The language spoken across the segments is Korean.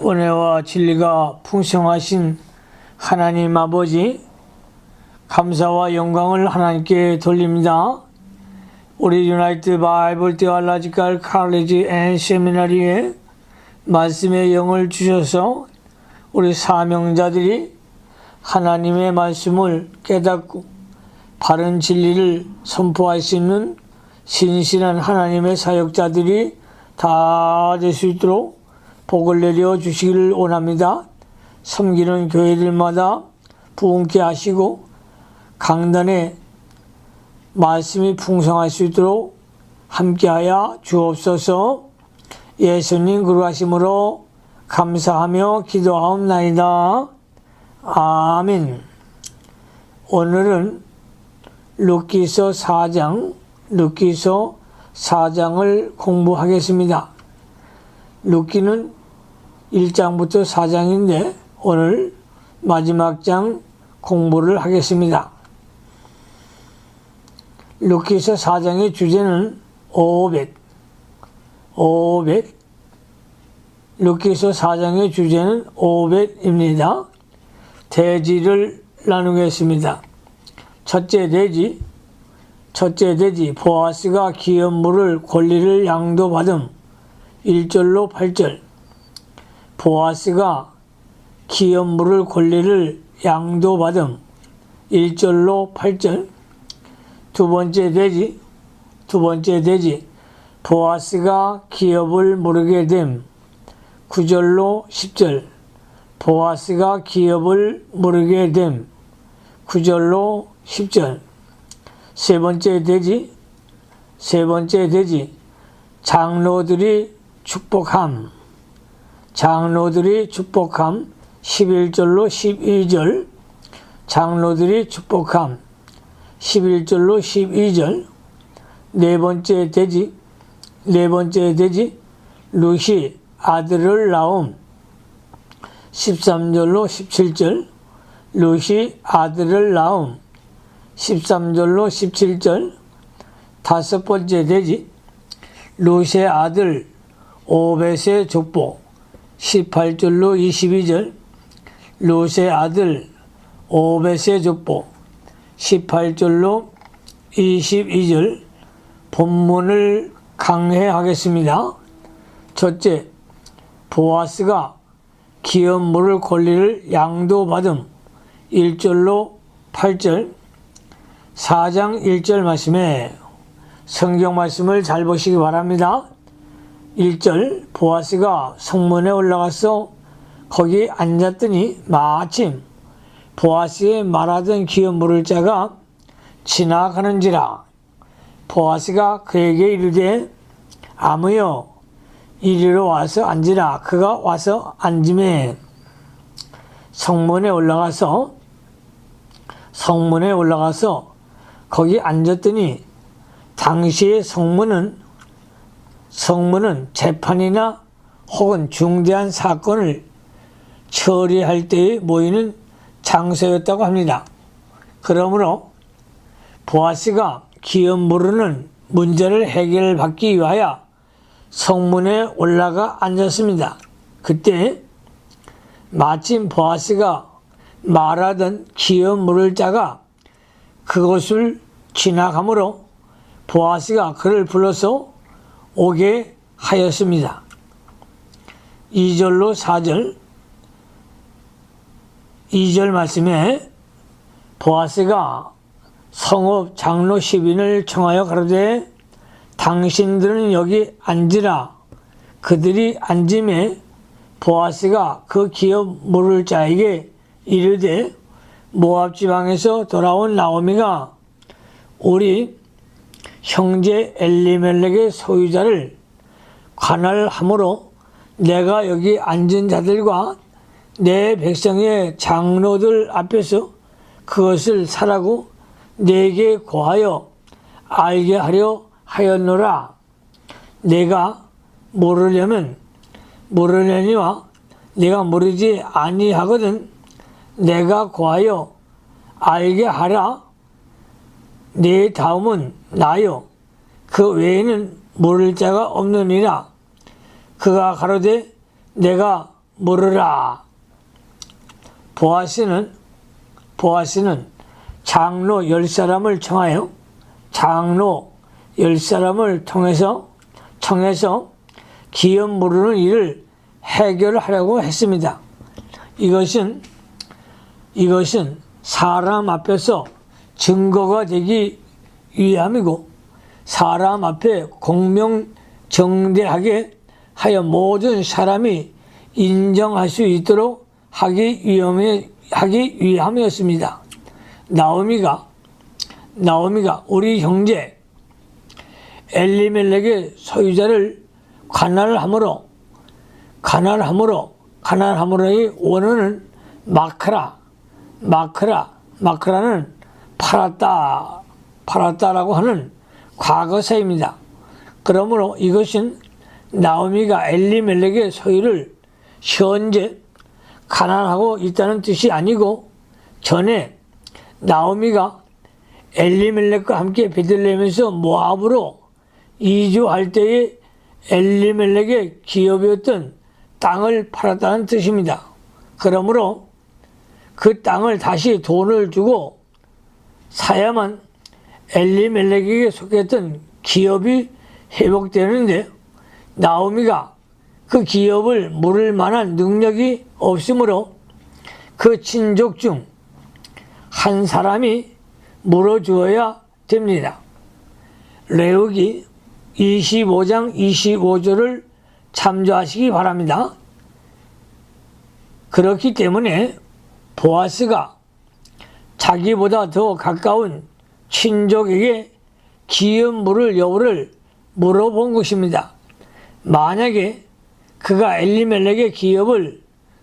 은혜와 진리가 풍성하신 하나님 아버지, 감사와 영광을 하나님께 돌립니다. 우리 유나이트 바이블 테올로지컬 칼리지 앤 세미나리에 말씀의 영을 주셔서 우리 사명자들이 하나님의 말씀을 깨닫고 바른 진리를 선포할 수 있는 신실한 하나님의 사역자들이 다 될 수 있도록 복을 내려 주시기를 원합니다. 섬기는 교회들마다 부흥케 하시고 강단에 말씀이 풍성할 수 있도록 함께하여 주옵소서. 예수님 그러하심으로 감사하며 기도하옵나이다. 아멘. 오늘은 룻기서 4장을 공부하겠습니다. 룻기는 1장부터 4장인데 오늘 마지막 장 공부를 하겠습니다. 룻기서 4장의 주제는 오벳. 룻기서 4장의 주제는 오벳입니다. 대지를 나누겠습니다. 첫째 대지 보아스가 기업물을 권리를 양도받음. 1절로 8절. 보아스가 기업물을 권리를 양도받음. 1절로 8절. 두 번째 대지 보아스가 기업을 모르게 됨. 9절로 10절. 보아스가 기업을 모르게 됨. 9절로 10절. 세 번째 대지 장로들이 축복함. 11절로 12절. 장로들이 축복함. 11절로 12절. 네 번째 대지 룻이 아들을 낳음. 13절로 17절. 룻이 아들을 낳음. 13절로 17절. 다섯 번째 대지 룻의 아들 오벳의 족보. 18절로 22절. 룻의 아들 오벳의 족보. 18절로 22절. 본문을 강해하겠습니다. 첫째, 보아스가 기업물을 권리를 양도받음. 1절로 8절. 4장 1절 말씀에 성경 말씀을 잘 보시기 바랍니다. 1절, 보아스가 성문에 올라가서 거기 앉았더니 마침 보아스의 말하던 기업물을 자가 지나가는지라. 보아스가 그에게 이르되 아무여 이리로 와서 앉으라. 그가 와서 앉음에 성문에 올라가서 거기 앉았더니 당시의 성문은 재판이나 혹은 중대한 사건을 처리할 때에 모이는 장소였다고 합니다. 그러므로 보아스가 기업 모르는 문제를 해결받기 위하여 성문에 올라가 앉았습니다. 그때 마침 보아스가 말하던 기업 물을 자가 그곳을 지나가므로 보아스가 그를 불러서 오게 하였습니다. 2절로 4절. 2절 말씀에 보아스가 성읍 장로 10인을 청하여 가로되 당신들은 여기 앉으라. 그들이 앉음에 보아스가 그 기업 모를 자에게 이르되 모압 지방에서 돌아온 나오미가 우리 형제 엘리멜렉의 소유자를 관할함으로 내가 여기 앉은 자들과 내 백성의 장로들 앞에서 그것을 사라고 내게 고하여 알게 하려 하였노라. 내가 모르려니와 내가 모르지 아니하거든. 내가 고하여 알게 하라. 내 다음은 나요. 그 외에는 모를 자가 없느니라. 그가 가로되 내가 물으라. 보아스는 장로 10사람을 청하여 장로 10사람을 청해서 기업 물으는 일을 해결하려고 했습니다. 이것은 사람 앞에서 증거가 되기 위함이고 사람 앞에 공명정대하게 하여 모든 사람이 인정할 수 있도록 하기 위함이었습니다. 나오미가 우리 형제 엘리멜렉의 소유자를 가난함으로의 원어는 마크라는 팔았다라고 하는 과거사입니다. 그러므로 이것은 나오미가 엘리멜렉의 소유를 현재 가난하고 있다는 뜻이 아니고 전에 나오미가 엘리멜렉과 함께 베들레헴에서 모압으로 이주할 때에 엘리멜렉의 기업이었던 땅을 팔았다는 뜻입니다. 그러므로 그 땅을 다시 돈을 주고 사야만 엘리멜렉에게 속했던 기업이 회복되는데 나오미가 그 기업을 물을 만한 능력이 없으므로 그 친족 중 한 사람이 물어주어야 됩니다. 레위기 25장 25절을 참조하시기 바랍니다. 그렇기 때문에 보아스가 자기보다 더 가까운 친족에게 기업 물을 여부를 물어본 것입니다. 만약에 그가 엘리멜렉의 기업을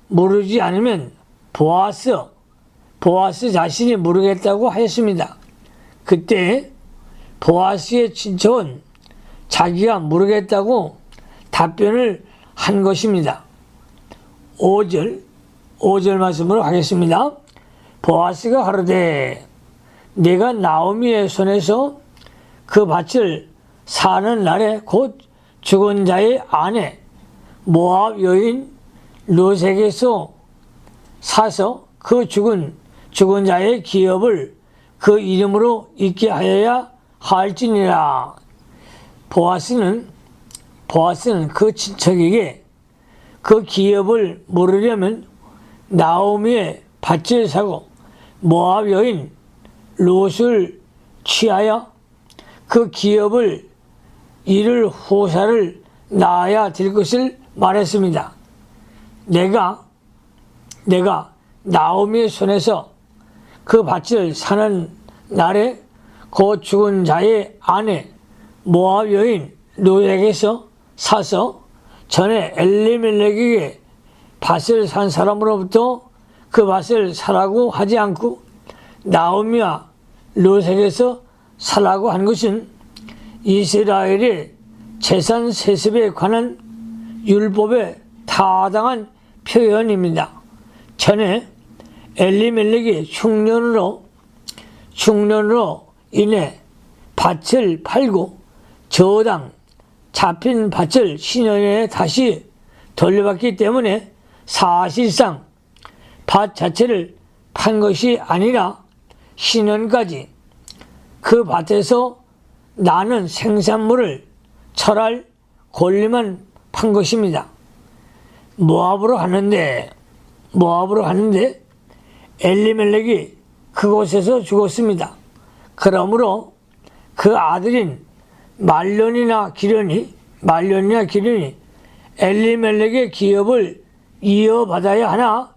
모르지 않으면 보아스 자신이 모르겠다고 하였습니다. 그때 보아스의 친척은 자기가 모르겠다고 답변을 한 것입니다. 5절 말씀으로 하겠습니다. 보아스가 가로되 내가 나오미의 손에서 그 밭을 사는 날에 곧 죽은 자의 아내 모압 여인 르sek에서 사서 그 죽은 자의 기업을 그 이름으로 있게 하여야 할지니라. 보아스는 그 친척에게 그 기업을 물으려면 나오미의 밭을 사고 모압 여인 롯을 취하여 그 기업을 이를 후사를 낳아야 될 것을 말했습니다. 내가 나오미의 손에서 그 밭을 사는 날에 곧 죽은 자의 아내 모압 여인 롯에게서 사서 전에 엘리멜렉에게 밭을 산 사람으로부터 그 밭을 사라고 하지 않고 나오미와 롯에게서 사라고 한 것은 이스라엘의 재산 세습에 관한 율법에 타당한 표현입니다. 전에 엘리멜렉이 흉년으로 인해 밭을 팔고 저당 잡힌 밭을 신년에 다시 돌려받기 때문에 사실상 밭 자체를 판 것이 아니라 신년까지 그 밭에서 나는 생산물을 철할 권리만 판 것입니다. 모압으로 가는데 엘리멜렉이 그곳에서 죽었습니다. 그러므로 그 아들인 말론이나 기련이 엘리멜렉의 기업을 이어받아야 하나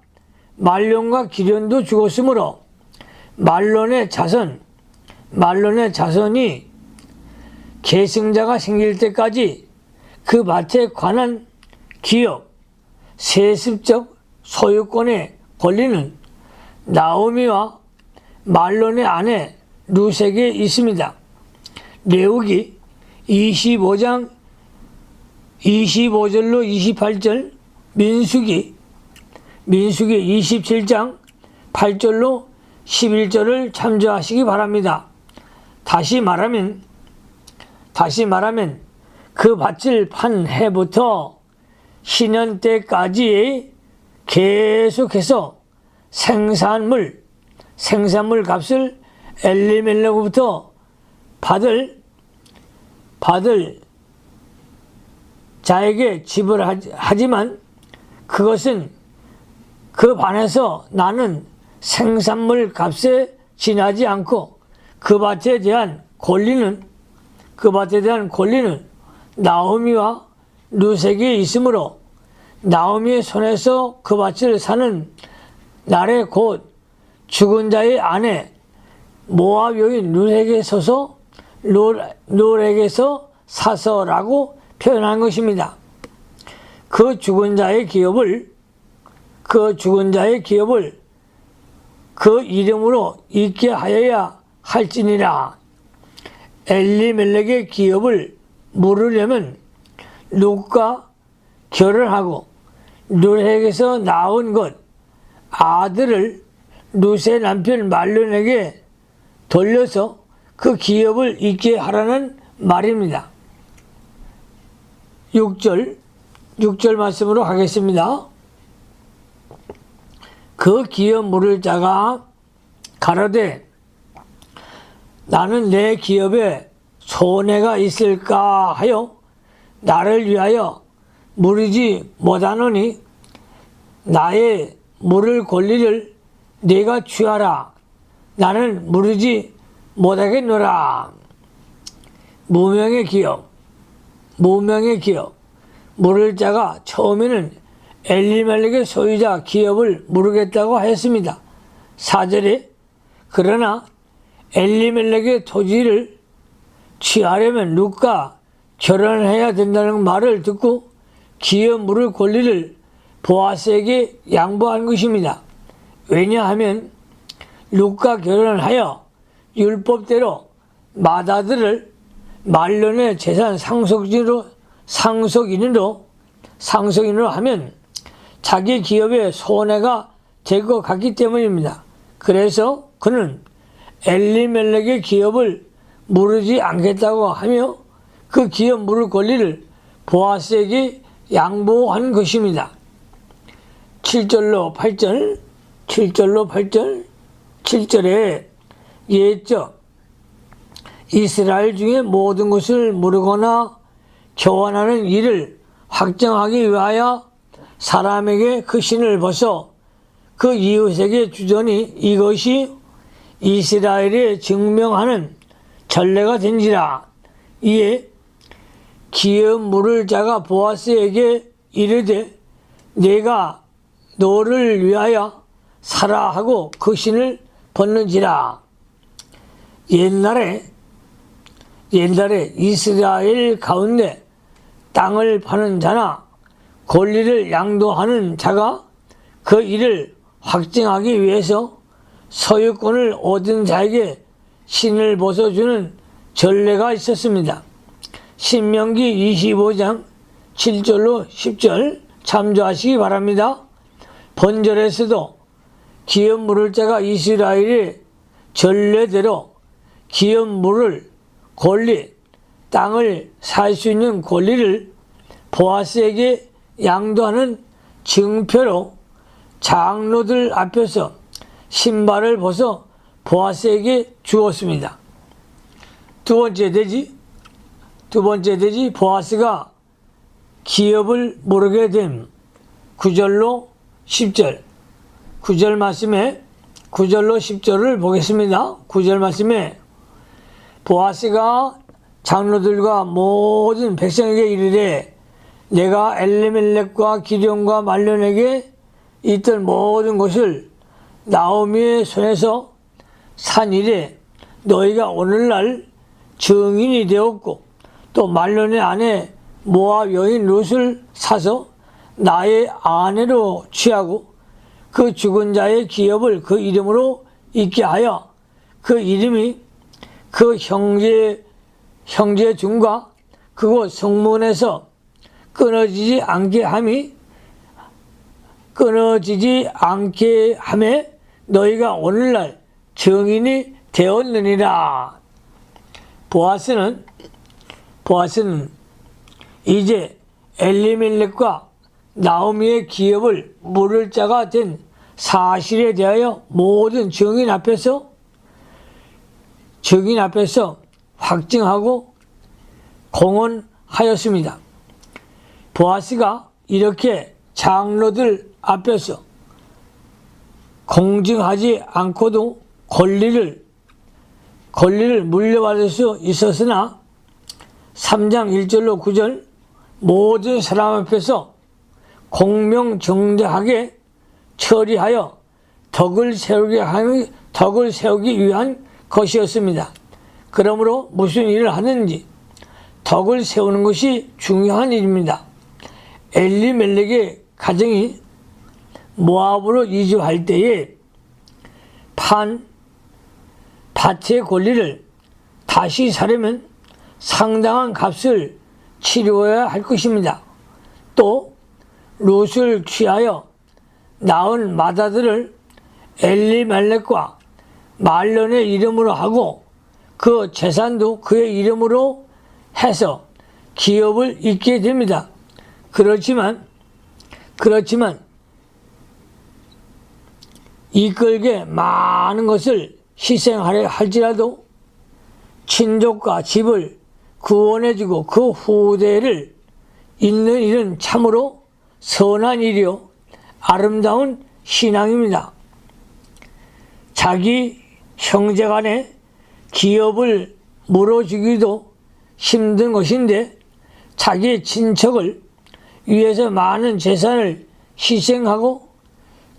말론과 기련도 죽었으므로 말론의 자손이 계승자가 생길 때까지 그 밭에 관한 기업, 세습적 소유권의 권리는 나오미와 말론의 아내 르sek에 있습니다. 레위기 25장 25절로 28절, 민수기 27장 8절로 11절을 참조하시기 바랍니다. 다시 말하면 그 밭을 판 해부터 신년 때까지의 계속해서 생산물 값을 엘리멜렉으로부터 받을 자에게 지불하지만 그것은 그 반해서 나는 생산물 값에 지나지 않고 그 밭에 대한 권리는 나오미와 루색에 있으므로 나오미의 손에서 그 밭을 사는 날에 곧 죽은 자의 아내 모압 여인 룰에게서 사서라고 표현한 것입니다. 그 죽은 자의 기업을 그 이름으로 잊게 하여야 할지니라. 엘리멜렉의 기업을 물으려면 룻과 결혼하고 룻에게서 낳은 것 아들을 룻의 남편 말론에게 돌려서 그 기업을 잊게 하라는 말입니다. 6절 말씀으로 가겠습니다. 그 기업 물을 자가 가로되 나는 내 기업에 손해가 있을까 하여 나를 위하여 물으지 못하노니 나의 물을 권리를 네가 취하라. 나는 물으지 못하겠노라. 무명의 기업 물을 자가 처음에는 엘리멜렉의 소유자 기업을 물으겠다고 하였습니다. 4절에 그러나 엘리멜렉의 토지를 취하려면 룻과 결혼해야 된다는 말을 듣고 기업 물을 권리를 보아스에게 양보한 것입니다. 왜냐하면 룻과 결혼하여 율법대로 맏아들을 말론의 재산 상속인으로 하면 자기 기업에 손해가 될 것 같기 때문입니다. 그래서 그는 엘리멜렉의 기업을 물으지 않겠다고 하며 그 기업 물을 권리를 보아스에게 양보한 것입니다. 7절로 8절 7절에 예적 이스라엘 중에 모든 것을 물으거나 교환하는 일을 확정하기 위하여 사람에게 그 신을 벗어 그 이웃에게 주더니 이것이 이스라엘에 증명하는 전례가 된지라. 이에 기업 물을 자가 보아스에게 이르되 내가 너를 위하여 사라 하고 그 신을 벗는지라. 옛날에 이스라엘 가운데 땅을 파는 자나 권리를 양도하는 자가 그 일을 확증하기 위해서 소유권을 얻은 자에게 신을 벗어주는 전례가 있었습니다. 신명기 25장 7절로 10절 참조하시기 바랍니다. 본절에서도 기업 물을 자가 이스라엘의 전례대로 기업 물을 권리, 땅을 살 수 있는 권리를 보아스에게 양도하는 증표로 장로들 앞에서 신발을 벗어 보아스에게 주었습니다. 두 번째 되지 보아스가 기업을 모르게 됨. 9절로 10절 9절 말씀에 9절로 10절을 보겠습니다. 9절 말씀에 보아스가 장로들과 모든 백성에게 이르되 내가 엘리멜렉과 기럐과 말론에게 있던 모든 것을 나오미의 손에서 산 이래 너희가 오늘날 증인이 되었고 또 말론의 아내 모압 여인 룻을 사서 나의 아내로 취하고 그 죽은 자의 기업을 그 이름으로 잊게 하여 그 이름이 그 형제 중과 그곳 성문에서 끊어지지 않게 함에 너희가 오늘날 증인이 되었느니라. 보아스는 이제 엘리멜렉과 나오미의 기업을 물을 자가 된 사실에 대하여 모든 증인 앞에서 확증하고 공언하였습니다. 보아스가 이렇게 장로들 앞에서 공증하지 않고도 권리를 물려받을 수 있었으나 3장 1절로 9절 모든 사람 앞에서 공명정대하게 처리하여 덕을 세우기 위한 것이었습니다. 그러므로 무슨 일을 하든지 덕을 세우는 것이 중요한 일입니다. 엘리멜렉의 가정이 모압으로 이주할 때에 밭의 권리를 다시 사려면 상당한 값을 치루어야 할 것입니다. 또 롯을 취하여 낳은 마다들을 엘리멜렉과 말론의 이름으로 하고 그 재산도 그의 이름으로 해서 기업을 잇게 됩니다. 그렇지만 이끌게 많은 것을 희생하려 할지라도 친족과 집을 구원해주고 그 후대를 잇는 일은 참으로 선한 일이요 아름다운 신앙입니다. 자기 형제간에 기업을 물어주기도 힘든 것인데 자기 친척을 위해서 많은 재산을 희생하고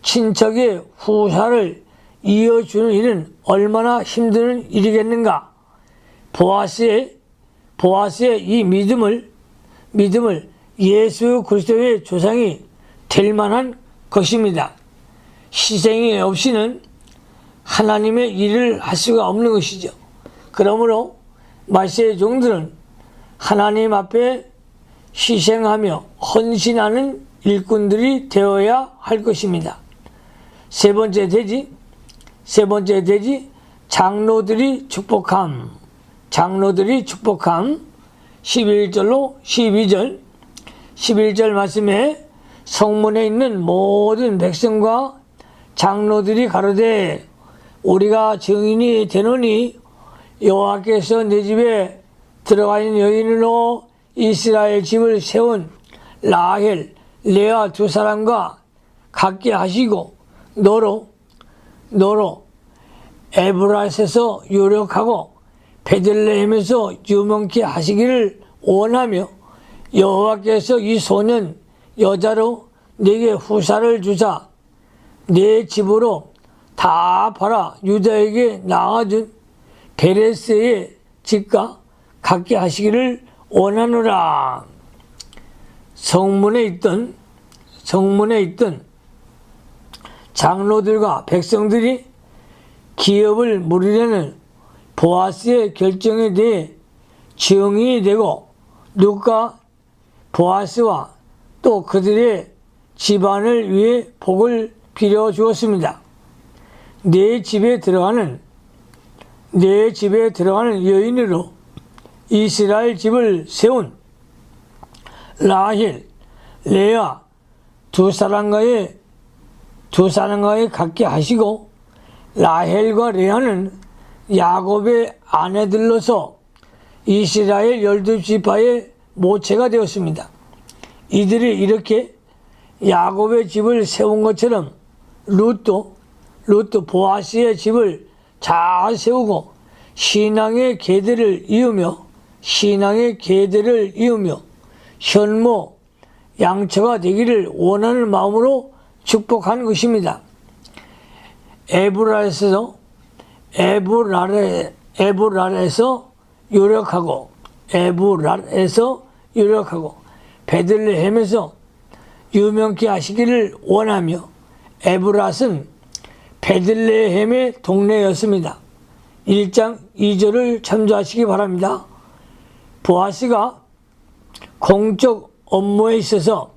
친척의 후사를 이어주는 일은 얼마나 힘든 일이겠는가. 보아스의 이 믿음을 예수 그리스도의 조상이 될 만한 것입니다. 희생이 없이는 하나님의 일을 할 수가 없는 것이죠. 그러므로 말세의 종들은 하나님 앞에 희생하며 헌신하는 일꾼들이 되어야 할 것입니다. 세 번째 대지 장로들이 축복함 11절로 11절 말씀에 성문에 있는 모든 백성과 장로들이 가로되 우리가 증인이 되노니 여호와께서 내 집에 들어가 있는 여인으로 이스라엘 집을 세운 라헬, 레아 두 사람과 같게 하시고 너로 에브라스에서 유력하고 베들레헴에서 유명케 하시기를 원하며 여호와께서 이 소년 여자로 내게 후사를 주사 내 집으로 다 팔아 유다에게 나아준 베레스의 집과 같게 하시기를 원하노라. 성문에 있던 장로들과 백성들이 기업을 물으려는 보아스의 결정에 대해 증인이 되고 룻과 보아스와 또 그들의 집안을 위해 복을 빌어 주었습니다. 내 집에 들어가는 여인으로 이스라엘 집을 세운 라헬, 레아 두 사람과의 같게 하시고 라헬과 레아는 야곱의 아내들로서 이스라엘 12지파의 모체가 되었습니다. 이들이 이렇게 야곱의 집을 세운 것처럼 룻도 보아스의 집을 잘 세우고 신앙의 계대를 이으며 현모 양처가 되기를 원하는 마음으로 축복한 것입니다. 에브랄에서 유력하고 베들레헴에서 유명케 하시기를 원하며 에브랏은 베들레헴의 동네였습니다. 1장 2절을 참조하시기 바랍니다. 보아스가 공적 업무에 있어서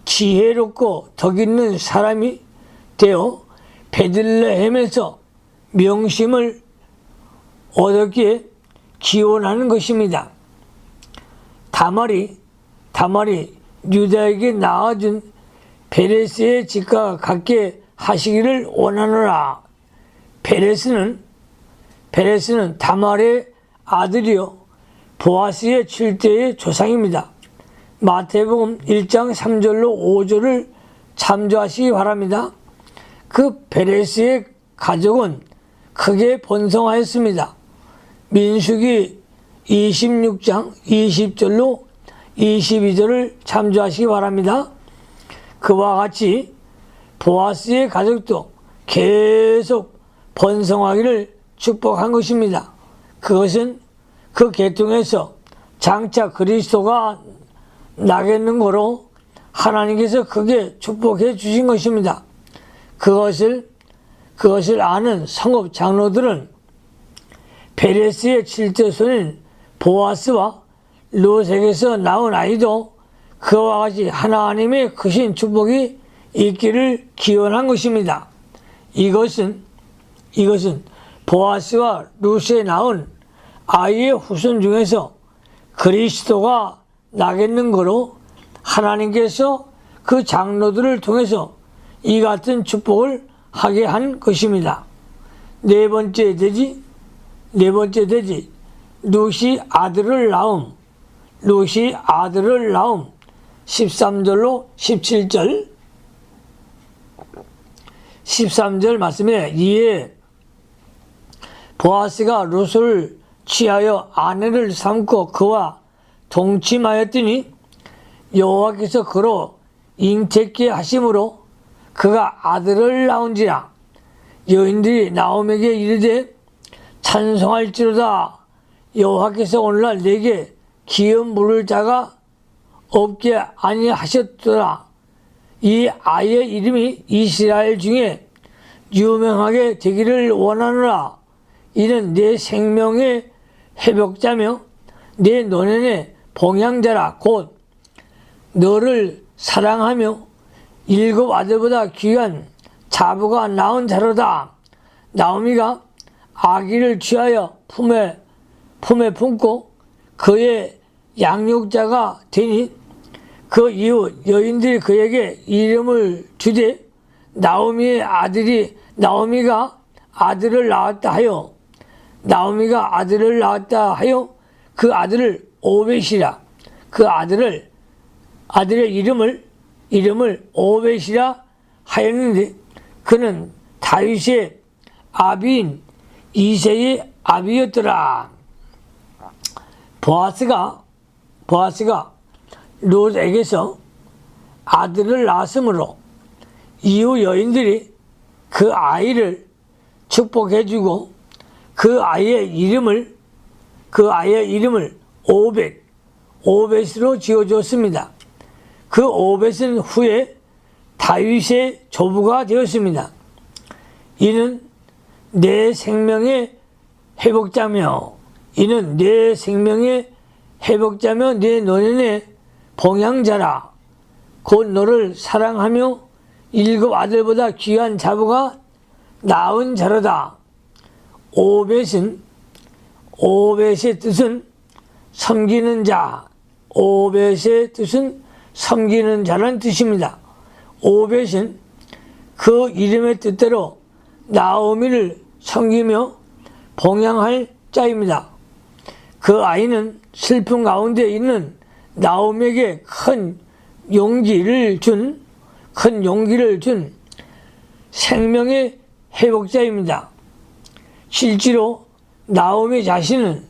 지혜롭고 덕있는 사람이 되어 베들레헴에서 명심을 얻었기에 기원하는 것입니다. 다말이 유다에게 낳아준 베레스의 집과 같게 하시기를 원하노라. 베레스는 다말의 아들이요 보아스의 7대의 조상입니다. 마태복음 1장 3절로 5절을 참조하시기 바랍니다. 그 베레스의 가족은 크게 번성하였습니다. 민수기 26장 20절로 22절을 참조하시기 바랍니다. 그와 같이 보아스의 가족도 계속 번성하기를 축복한 것입니다. 그것은 그 계통에서 장차 그리스도가 나겠는 거로 하나님께서 크게 축복해 주신 것입니다. 그것을 아는 성읍 장로들은 베레스의 7대 손인 보아스와 롯에게서 나온 아이도 그와 같이 하나님의 크신 축복이 있기를 기원한 것입니다. 이것은 보아스와 롯에 나온 아이의 후손 중에서 그리스도가 나겠는 거로 하나님께서 그 장로들을 통해서 이 같은 축복을 하게 한 것입니다. 네 번째 돼지 롯이 아들을 낳음 13절로 17절 13절 말씀에 이에 보아스가 롯을 취하여 아내를 삼고 그와 동침하였더니 여호와께서 그로 잉태케 하심으로 그가 아들을 낳은지라. 여인들이 나옴에게 이르되 찬송할지로다. 여호와께서 오늘날 내게 기업 물을 자가 없게 아니하셨더라. 이 아이의 이름이 이스라엘 중에 유명하게 되기를 원하노라. 이는 내 생명의 회복자며 내 노년의 봉양자라. 곧 너를 사랑하며 7 아들보다 귀한 자부가 낳은 자로다. 나오미가 아기를 취하여 품에 품고 그의 양육자가 되니 그 이후 여인들이 그에게 이름을 주되 나오미가 아들을 낳았다 하여 그 아들을 오벳이라. 그 아들의 이름을 오벳이라 하였는데 그는 다윗의 아비인 이새의 아비였더라. 보아스가 롯에게서 아들을 낳았으므로 이후 여인들이 그 아이를 축복해주고 그 아이의 이름을 오벳으로 지어줬습니다. 그 오벳은 후에 다윗의 조부가 되었습니다. 이는 내 생명의 회복자며 내 노년의 봉양자라. 곧 너를 사랑하며 7 아들보다 귀한 자부가 낳은 자로다. 오벳의 뜻은 섬기는 자라는 뜻입니다. 오벳은 그 이름의 뜻대로 나오미를 섬기며 봉양할 자입니다. 그 아이는 슬픔 가운데 있는 나오미에게 큰 용기를 준 생명의 회복자입니다. 실제로 나오미 자신은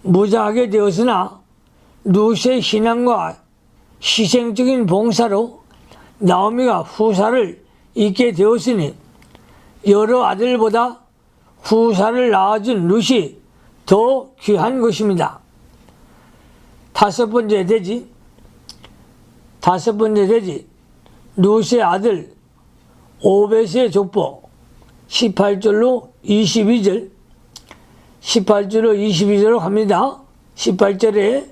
무장하게 되었으나 룻의 신앙과 희생적인 봉사로 나오미가 후사를 잊게 되었으니 여러 아들보다 후사를 낳아준 룻이 더 귀한 것입니다. 다섯 번째 돼지 룻의 아들 오벳의 족보 18절로 22절로 갑니다. 18절에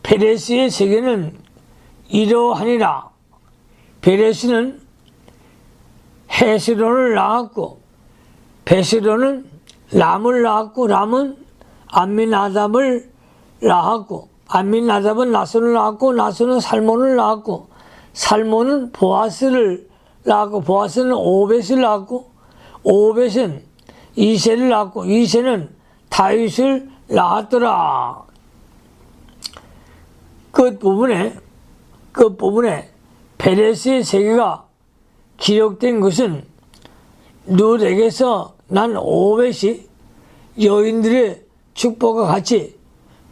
베레스의 세계는 이러하니라. 베레스는 헤스론을 낳았고 베스론은 람을 낳았고 람은 암미나답을 낳았고 암미나답은 나손을 낳았고 나손은 살몬을 낳았고 살몬은 보아스를 낳았고, 보아스는 오벳을 낳았고, 오벳은 이새를 낳았고, 이새는 다윗을 낳았더라. 끝부분에 베레스의 세계가 기록된 것은 룻에게서 난 오벳이 여인들의 축복과 같이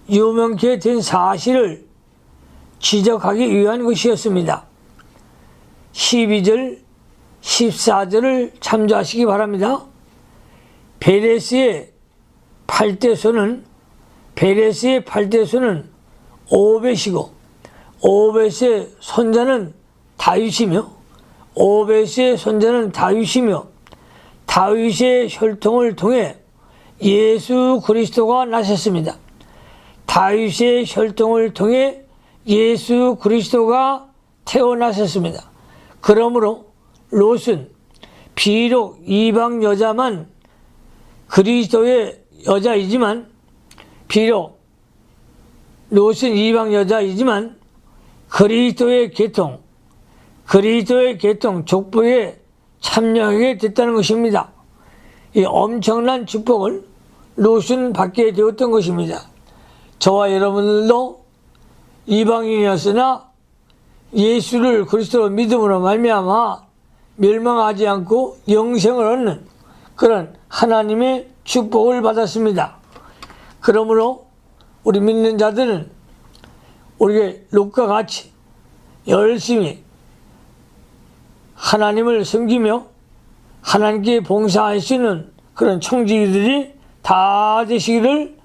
유명케 된 사실을 지적하기 위한 것이었습니다. 12절, 14절을 참조하시기 바랍니다. 베레스의 8대손은 오벳이고, 오벳의 손자는 다윗이며, 다윗의 혈통을 통해 예수 그리스도가 나셨습니다. 다윗의 혈통을 통해 예수 그리스도가 태어나셨습니다. 그러므로 롯은 비록 이방 여자만 그리스도의 여자이지만, 롯은 이방 여자이지만 그리스도의 계통 족보에 참여하게 됐다는 것입니다. 이 엄청난 축복을 롯은 받게 되었던 것입니다. 저와 여러분들도 이방인이었으나 예수를 그리스도로 믿음으로 말미암아 멸망하지 않고 영생을 얻는 그런 하나님의 축복을 받았습니다. 그러므로 우리 믿는 자들은 우리의 롯과 같이 열심히 하나님을 섬기며 하나님께 봉사할 수 있는 그런 청지기들이 다 되시기를